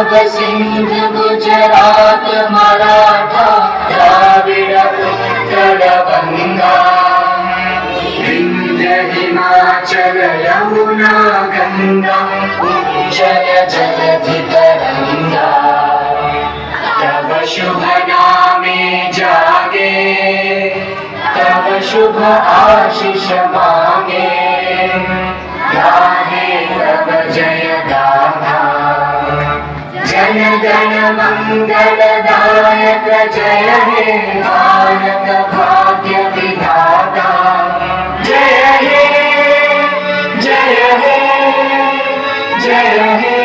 पंजाब सिंध गुजरात मराठा द्राविड़ उत्कल बंगा विंध्य हिमाचल यमुना गंगा उज्जल जलधि तरंगा तब शुभ नामे जागे तब शुभ आशीष मांगे गाहे तब जय गाथा जन गण मंगलदायक जय हे भारत भाग्य विधाता जय हे जय हे जय हे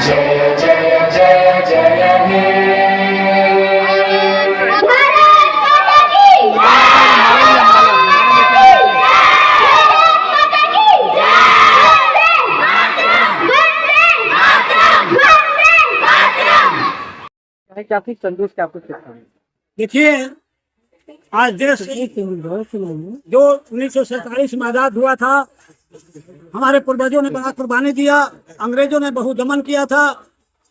जय जय जय जय हे। क्या कुछ संदेश क्या कुछ है? देखिए, आज देश जो 1947 में आजाद हुआ था, हमारे पूर्वजों ने बड़ा कुर्बानी दिया, अंग्रेजों ने बहुत दमन किया था,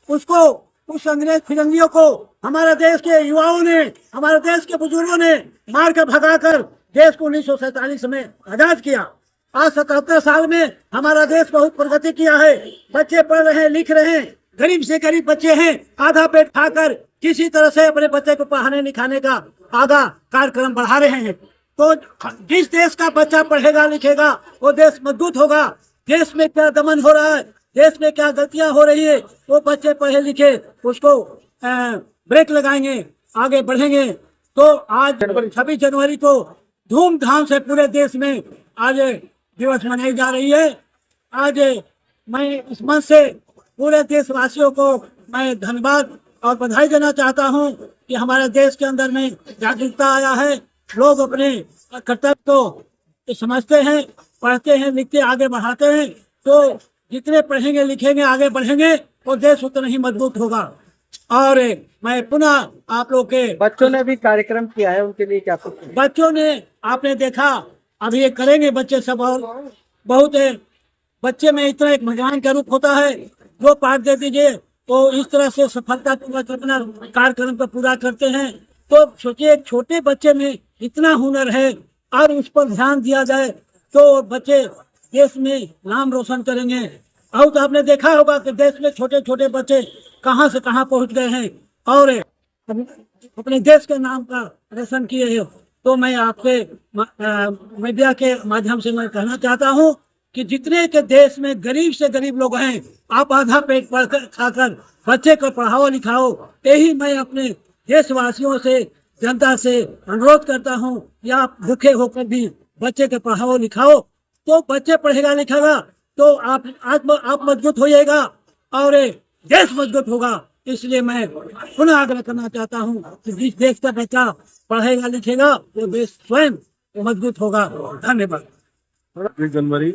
उसको उस अंग्रेज फिरंगियों को हमारे देश के युवाओं ने, हमारे देश के बुजुर्गों ने मार कर भगाकर देश को 1947 में आजाद किया। आज 77 साल में हमारा देश बहुत प्रगति किया है, बच्चे पढ़ रहे हैं, लिख रहे हैं, गरीब से गरीब बच्चे हैं, आधा पेट खाकर किसी तरह से अपने बच्चे को पढ़ाने लिखाने का आधा कार्यक्रम बढ़ा रहे हैं। तो जिस देश का बच्चा पढ़ेगा लिखेगा वो देश मजबूत होगा। देश में क्या दमन हो रहा है, देश में क्या गलतियां हो रही है, वो बच्चे पढ़े लिखे उसको ब्रेक लगाएंगे, आगे बढ़ेंगे। तो आज 26 जनवरी को धूमधाम से पूरे देश में आज दिवस मनाई जा रही है। आज मैं इस मंच से पूरे देशवासियों को मैं धन्यवाद और बधाई देना चाहता हूं कि हमारे देश के अंदर में जागरूकता आया है, लोग अपने कर्तव्य को समझते हैं, पढ़ते हैं, लिखते आगे बढ़ाते हैं। तो जितने पढ़ेंगे लिखेंगे आगे बढ़ेंगे वो देश उतना ही मजबूत होगा। और मैं पुनः आप लोग के बच्चों ने भी कार्यक्रम किया है, उनके लिए क्या कुछ? बच्चों ने आपने देखा अभी ये करेंगे बच्चे सब, और बहुत बच्चे में इतना एक भगवान का रूप होता है, जो पाठ दे दीजिए तो इस तरह से सफलतापूर्वक अपना कार्यक्रम को पूरा करते हैं। तो सोचिए एक छोटे बच्चे में इतना हुनर है और उस पर ध्यान दिया जाए तो बच्चे देश में नाम रोशन करेंगे। और तो आपने देखा होगा कि देश में छोटे छोटे बच्चे कहां से कहां पहुंच गए हैं और अपने देश के नाम का रोशन किए हैं। तो मैं आपके मीडिया के माध्यम से मैं कहना चाहता हूं कि जितने के देश में गरीब से गरीब लोग हैं, आप आधा पेट खाकर बच्चे को पढ़ाओ लिखाओ। यही मैं अपने देशवासियों से, जनता से अनुरोध करता हूं या आप भूखे होकर भी बच्चे को पढ़ाओ लिखाओ। तो बच्चे पढ़ेगा लिखेगा तो आप मजबूत होइएगा और देश मजबूत होगा। इसलिए मैं पुनः आग्रह करना चाहता हूं कि जिस देश का बच्चा पढ़ेगा लिखेगा वो देश स्वयं मजबूत होगा। धन्यवाद। 26 जनवरी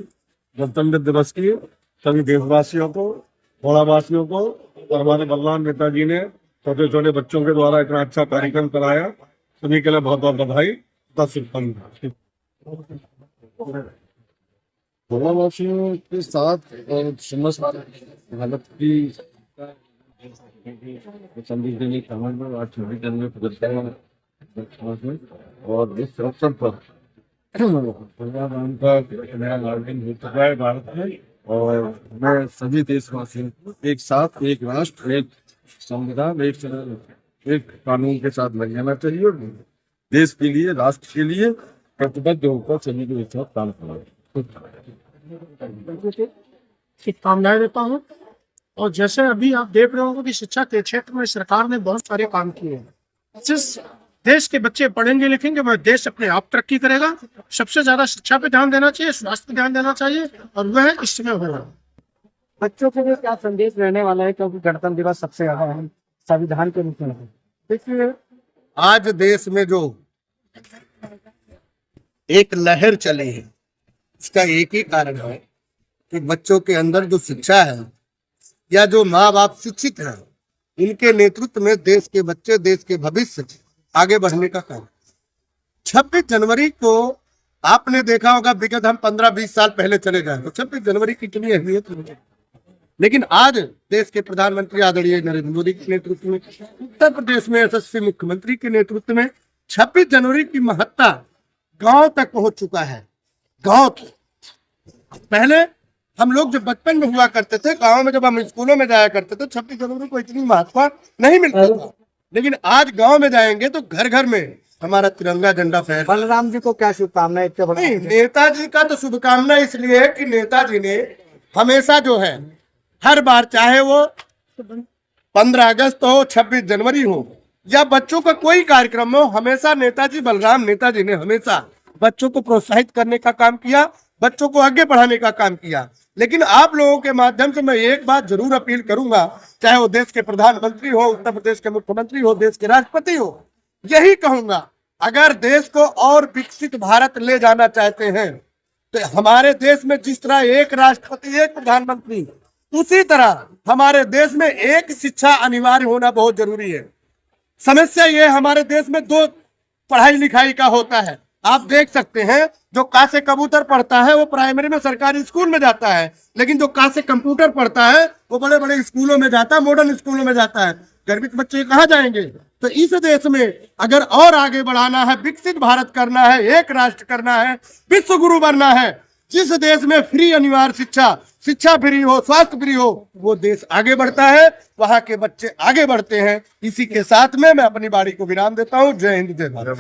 गणतंत्र दिवस की सभी देशवासियों को, वासियों को और हमारे बलवान नेताजी ने छोटे छोटे बच्चों के द्वारा इतना अच्छा कार्यक्रम कराया, सभी के लिए बहुत बहुत बधाई। वासियों के साथ समस्त भारत की संदेश देने की आज 26 जनवरी प्रदर्शन और इस अवसर पर नया नागरिक हो चुका है भारत में। और मैं सभी देशवासियों एक साथ, एक राष्ट्र, एक संविधान, एक कानून के साथ लग जाना चाहिए और देश के लिए, राष्ट्र के लिए प्रतिबद्ध होकर सभी को एक साथ काम करना। शुभकामनाएं देता हूँ। और जैसे अभी आप देख रहे होंगे कि शिक्षा के क्षेत्र में सरकार ने बहुत सारे काम किए हैं। जिस देश के बच्चे पढ़ेंगे लिखेंगे वह देश अपने आप तरक्की करेगा। सबसे ज्यादा शिक्षा पे ध्यान देना चाहिए, स्वास्थ्य पे ध्यान देना चाहिए और वह इस समय होगा। बच्चों के लिए क्या संदेश रहने वाला है, क्योंकि गणतंत्र दिवस सबसे ज्यादा अहम संविधान के रूप में है? देखिए, आज देश में जो एक लहर चली है उसका एक ही कारण है कि बच्चों के अंदर जो शिक्षा है या जो माँ बाप शिक्षित हैं, इनके नेतृत्व में देश के बच्चे, देश के भविष्य आगे बढ़ने का काम। 26 जनवरी को आपने देखा होगा, विगत हम 15-20 साल पहले चले जाए तो 26 जनवरी की कितनी अहमियत है। लेकिन आज देश के प्रधानमंत्री आदरणीय नरेंद्र मोदी के नेतृत्व में, उत्तर प्रदेश में यशस्वी मुख्यमंत्री के नेतृत्व में 26 जनवरी की महत्ता गांव तक पहुंच चुका है। गांव तक पहले हम लोग जब बचपन में हुआ करते थे, गांव में जब हम स्कूलों में जाया करते थे, 26 जनवरी को इतनी महत्व नहीं मिलता था। लेकिन आज गांव में जाएंगे तो घर घर में हमारा तिरंगा झंडा फहर। बलराम जी को क्या शुभकामनाएं? नहीं, नेताजी का तो शुभकामना इसलिए है कि नेताजी ने हमेशा जो है हर बार, चाहे वो 15 अगस्त हो, 26 जनवरी हो या बच्चों का कोई कार्यक्रम हो, हमेशा नेताजी ने हमेशा बच्चों को प्रोत्साहित करने का काम किया, बच्चों को आगे बढ़ाने का काम किया। लेकिन आप लोगों के माध्यम से मैं एक बात जरूर अपील करूंगा, चाहे वो देश के प्रधानमंत्री हो, उत्तर प्रदेश के मुख्यमंत्री हो, देश के राष्ट्रपति हो, यही कहूंगा, अगर देश को और विकसित भारत ले जाना चाहते हैं तो हमारे देश में जिस तरह एक राष्ट्रपति, एक प्रधानमंत्री, उसी तरह हमारे देश में एक शिक्षा अनिवार्य होना बहुत जरूरी है। समस्या ये हमारे देश में दो पढ़ाई लिखाई का होता है। आप देख सकते हैं, जो का से कबूतर पढ़ता है वो प्राइमरी में सरकारी स्कूल में जाता है, लेकिन जो का से कंप्यूटर पढ़ता है वो बड़े बड़े स्कूलों में जाता है, मॉडर्न स्कूलों में जाता है। गरीब बच्चे कहाँ जाएंगे? तो इस देश में अगर और आगे बढ़ाना है, विकसित भारत करना है, एक राष्ट्र करना है, विश्व गुरु बनना है, जिस देश में फ्री अनिवार्य शिक्षा फ्री हो, स्वास्थ्य फ्री हो, वो देश आगे बढ़ता है, वहां के बच्चे आगे बढ़ते हैं। इसी के साथ में मैं अपनी बारी को विराम देता हूँ। जय हिंद, जय भारत।